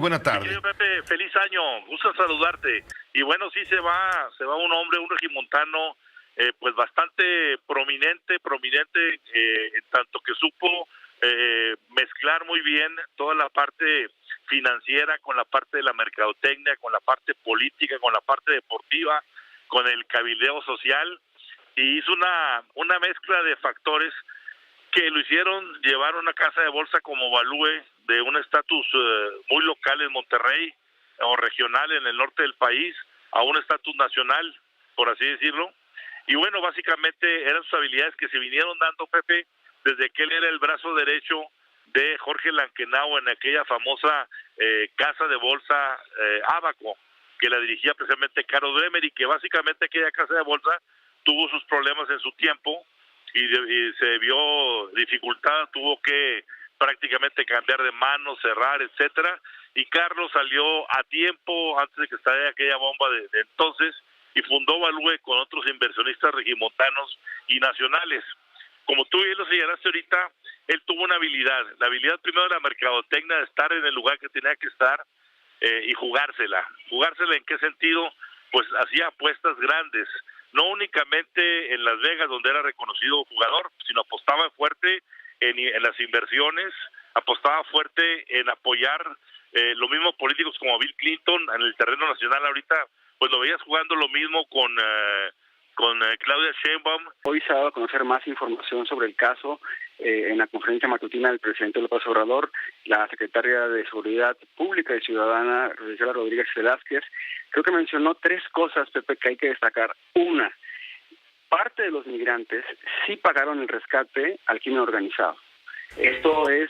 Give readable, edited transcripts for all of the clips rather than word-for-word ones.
buena tarde. Querido Pepe, feliz año, gusto saludarte. Y bueno, sí se va un hombre, un regimontano, pues bastante prominente, en tanto que supo mezclar muy bien toda la parte financiera con la parte de la mercadotecnia, con la parte política, con la parte deportiva, con el cabildeo social, y hizo una mezcla de factores que lo hicieron llevar una casa de bolsa como Value de un estatus muy local en Monterrey o regional en el norte del país a un estatus nacional, por así decirlo. Y bueno, básicamente eran sus habilidades que se vinieron dando, Pepe, desde que él era el brazo derecho de Jorge Lankenau en aquella famosa casa de bolsa Abaco, que la dirigía precisamente Carlos Bremer, y que básicamente aquella casa de bolsa tuvo sus problemas en su tiempo y se vio dificultada, tuvo que prácticamente cambiar de manos, cerrar, etcétera, y Carlos salió a tiempo antes de que estallara aquella bomba de entonces y fundó Value con otros inversionistas regimontanos y nacionales. Como tú bien lo señalaste ahorita, él tuvo una habilidad, la habilidad primero de la mercadotecnia, de estar en el lugar que tenía que estar y jugársela. ¿Jugársela en qué sentido? Pues hacía apuestas grandes, no únicamente en Las Vegas, donde era reconocido jugador, sino apostaba fuerte en las inversiones, apostaba fuerte en apoyar lo mismo políticos como Bill Clinton en el terreno nacional. Ahorita pues lo veías jugando lo mismo con Claudia Sheinbaum. Hoy se ha dado a conocer más información sobre el caso en la conferencia matutina del presidente López Obrador. La secretaria de Seguridad Pública y Ciudadana, Rosaela Rodríguez Velázquez, creo que mencionó 3 cosas, Pepe, que hay que destacar. Una, parte de los migrantes sí pagaron el rescate al crimen organizado. Esto es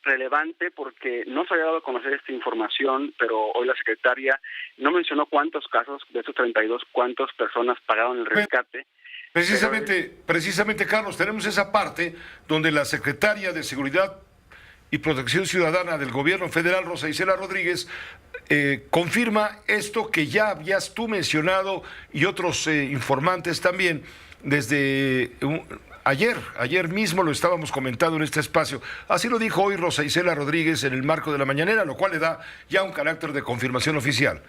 relevante porque no se había dado a conocer esta información, pero hoy la secretaria no mencionó cuántos casos de estos 32, cuántas personas pagaron el rescate. Precisamente, Carlos, tenemos esa parte donde la secretaria de Seguridad y Protección Ciudadana del Gobierno Federal, Rosa Isela Rodríguez, confirma esto que ya habías tú mencionado y otros informantes también desde ayer mismo lo estábamos comentando en este espacio. Así lo dijo hoy Rosa Isela Rodríguez en el marco de la mañanera, lo cual le da ya un carácter de confirmación oficial.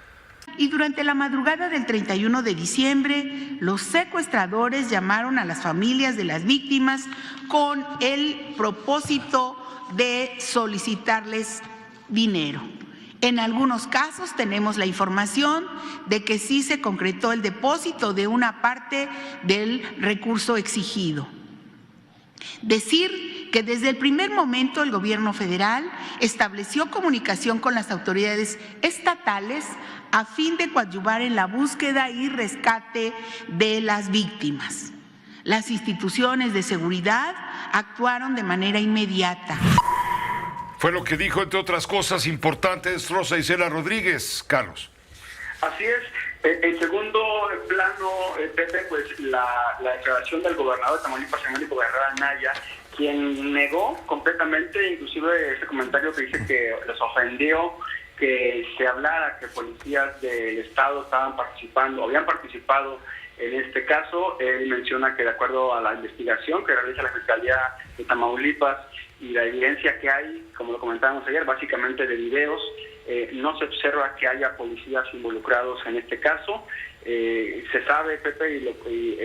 Y durante la madrugada del 31 de diciembre, los secuestradores llamaron a las familias de las víctimas con el propósito de solicitarles dinero. En algunos casos tenemos la información de que sí se concretó el depósito de una parte del recurso exigido. Decir que desde el primer momento el gobierno federal estableció comunicación con las autoridades estatales a fin de coadyuvar en la búsqueda y rescate de las víctimas. Las instituciones de seguridad actuaron de manera inmediata. Fue lo que dijo, entre otras cosas importantes, Rosa Isela Rodríguez. Carlos. Así es. En segundo plano, Pepe, pues la declaración del gobernador de Tamaulipas, Emilio Guerrero Anaya, quien negó completamente, inclusive ese comentario que dice que les ofendió que se hablara que policías del estado habían participado en este caso. Él menciona que de acuerdo a la investigación que realiza la Fiscalía de Tamaulipas y la evidencia que hay, como lo comentábamos ayer, básicamente de videos, no se observa que haya policías involucrados en este caso. Se sabe, Pepe,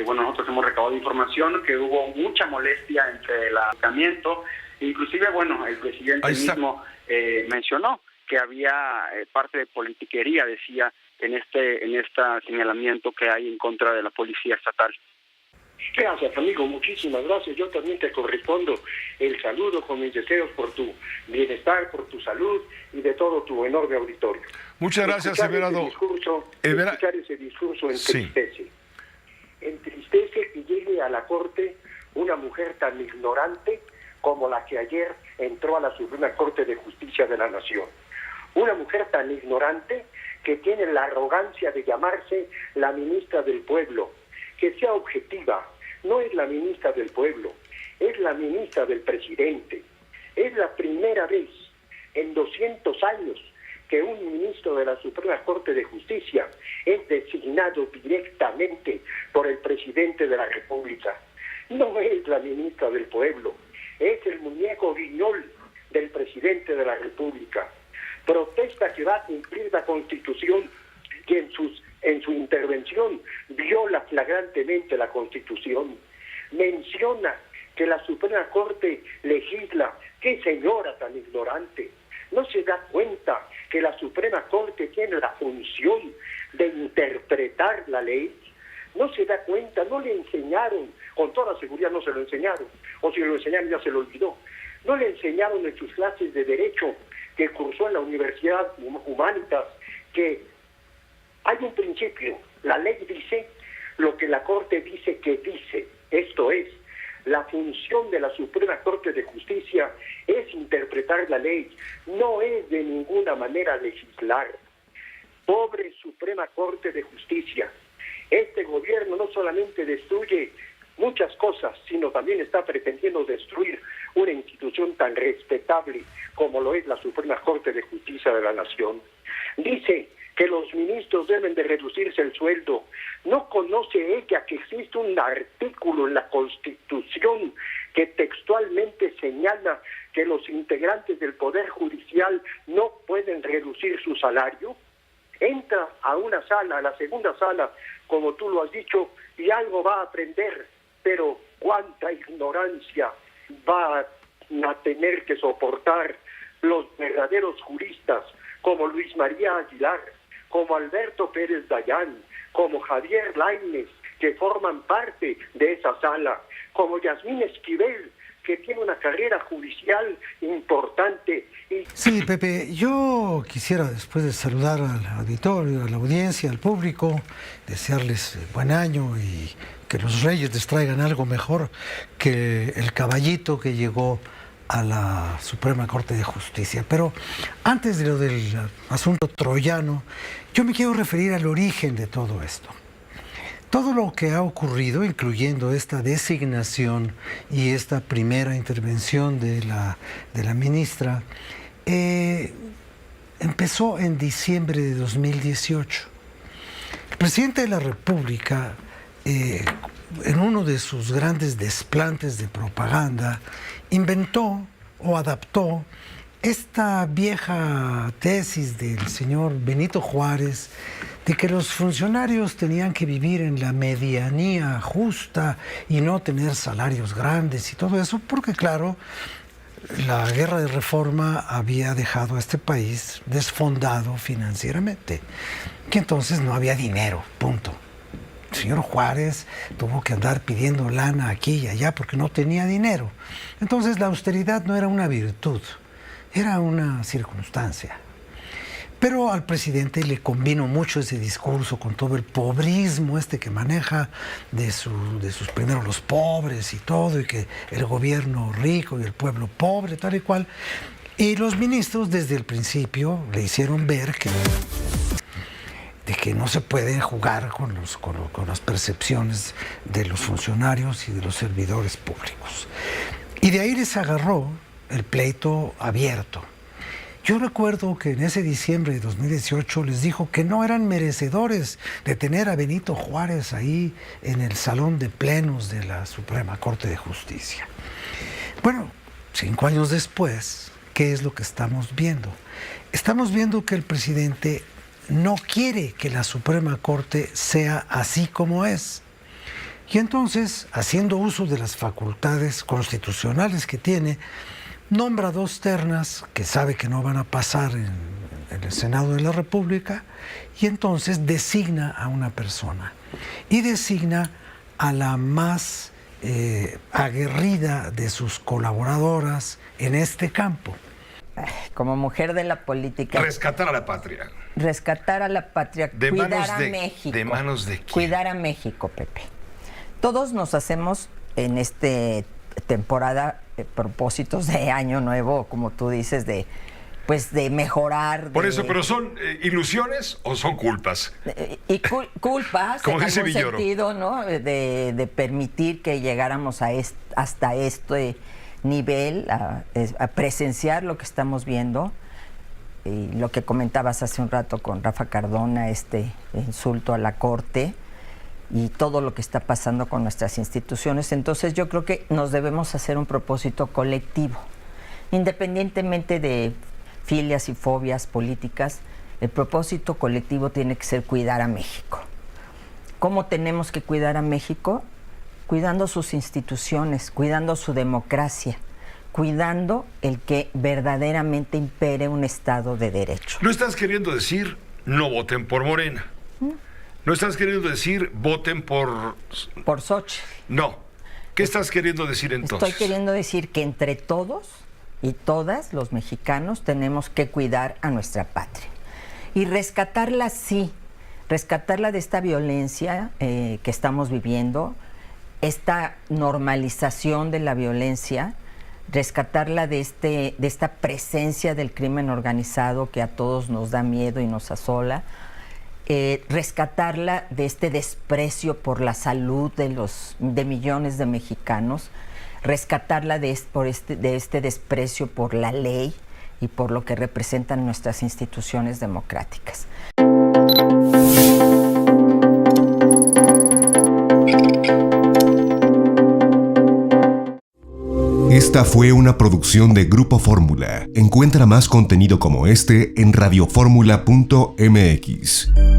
bueno, nosotros hemos recabado información que hubo mucha molestia entre el ayuntamiento, inclusive, bueno, el presidente mismo mencionó que había parte de politiquería, decía, en este señalamiento que hay en contra de la policía estatal. Gracias, amigo, muchísimas gracias. Yo también te correspondo el saludo con mis deseos por tu bienestar, por tu salud y de todo tu enorme auditorio. Muchas gracias, Everardo. Escuchar ese discurso entristece. Sí. Entristece que llegue a la Corte una mujer tan ignorante como la que ayer entró a la Suprema Corte de Justicia de la Nación. Una mujer tan ignorante que tiene la arrogancia de llamarse la ministra del pueblo. Que sea objetiva, no es la ministra del pueblo, es la ministra del presidente. Es la primera vez en 200 años que un ministro de la Suprema Corte de Justicia es designado directamente por el presidente de la República. No es la ministra del pueblo, es el muñeco guiñol del presidente de la República. protesta que va a cumplir la Constitución y en su intervención viola flagrantemente la Constitución. Menciona que la Suprema Corte legisla. ¡Qué señora tan ignorante! ¿No se da cuenta que la Suprema Corte tiene la función de interpretar la ley? ¿No se da cuenta? No le enseñaron, con toda seguridad no se lo enseñaron, o si lo enseñaron ya se lo olvidó. No le enseñaron en sus clases de Derecho que cursó en la Universidad Humanitas que hay un principio, la ley dice lo que la Corte dice que dice, esto es, la función de la Suprema Corte de Justicia es interpretar la ley, no es de ninguna manera legislar. Pobre Suprema Corte de Justicia. Este gobierno no solamente destruye muchas cosas, sino también está pretendiendo destruir una institución tan respetable como lo es la Suprema Corte de Justicia de la Nación. Dice que los ministros deben de reducirse el sueldo. ¿No conoce ella que existe un artículo en la Constitución que textualmente señala que los integrantes del Poder Judicial no pueden reducir su salario? Entra a una sala, a la segunda sala, como tú lo has dicho, y algo va a aprender, pero cuánta ignorancia va a tener que soportar los verdaderos juristas como Luis María Aguilar, como Alberto Pérez Dayán, como Javier Lainez, que forman parte de esa sala, como Yasmín Esquivel, que tiene una carrera judicial importante. Sí, Pepe, yo quisiera, después de saludar al auditorio, a la audiencia, al público, desearles buen año y que los reyes les traigan algo mejor que el caballito que llegó a la Suprema Corte de Justicia. Pero antes de lo del asunto troyano, yo me quiero referir al origen de todo esto. Todo lo que ha ocurrido, incluyendo esta designación y esta primera intervención de la ministra, empezó en diciembre de 2018. El presidente de la República, en uno de sus grandes desplantes de propaganda, inventó o adaptó esta vieja tesis del señor Benito Juárez de que los funcionarios tenían que vivir en la medianía justa y no tener salarios grandes y todo eso, porque claro, la guerra de reforma había dejado a este país desfondado financieramente, que entonces no había dinero, punto. El señor Juárez tuvo que andar pidiendo lana aquí y allá porque no tenía dinero. Entonces la austeridad no era una virtud, era una circunstancia. Pero al presidente le convino mucho ese discurso con todo el pobrismo que maneja de sus primero los pobres y todo, y que el gobierno rico y el pueblo pobre, tal y cual. Y los ministros desde el principio le hicieron ver de que no se puede jugar con las percepciones de los funcionarios y de los servidores públicos. Y de ahí les agarró el pleito abierto. Yo recuerdo que en ese diciembre de 2018 les dijo que no eran merecedores de tener a Benito Juárez ahí en el salón de plenos de la Suprema Corte de Justicia. Bueno, 5 años después, ¿qué es lo que estamos viendo? Estamos viendo que el presidente no quiere que la Suprema Corte sea así como es. Y entonces, haciendo uso de las facultades constitucionales que tiene, nombra 2 ternas que sabe que no van a pasar en el Senado de la República, y entonces designa a una persona. Y designa a la más aguerrida de sus colaboradoras en este campo. Como mujer de la política... Rescatar a la patria. Rescatar a la patria, cuidar a México. ¿De manos de quién? Cuidar a México, Pepe. Todos nos hacemos en esta temporada propósitos de año nuevo, como tú dices, de mejorar. Por eso, pero ¿son ilusiones o son culpas? Y culpas, como en dice algún Villoro, sentido, ¿no? De permitir que llegáramos hasta este nivel, a presenciar lo que estamos viendo. Y lo que comentabas hace un rato con Rafa Cardona, este insulto a la Corte y todo lo que está pasando con nuestras instituciones. Entonces yo creo que nos debemos hacer un propósito colectivo, independientemente de filias y fobias políticas. El propósito colectivo tiene que ser cuidar a México. ¿Cómo tenemos que cuidar a México? Cuidando sus instituciones, cuidando su democracia, cuidando el que verdaderamente impere un Estado de Derecho. No estás queriendo decir no voten por Morena. No estás queriendo decir voten por... Por Xochitl. No. ¿Qué estás queriendo decir entonces? Estoy queriendo decir que entre todos y todas los mexicanos tenemos que cuidar a nuestra patria. Y rescatarla, sí, rescatarla de esta violencia que estamos viviendo, esta normalización de la violencia, rescatarla de esta presencia del crimen organizado que a todos nos da miedo y nos asola, rescatarla de este desprecio por la salud de millones de mexicanos, rescatarla de este desprecio por la ley y por lo que representan nuestras instituciones democráticas. Esta fue una producción de Grupo Fórmula. Encuentra más contenido como este en radioformula.mx.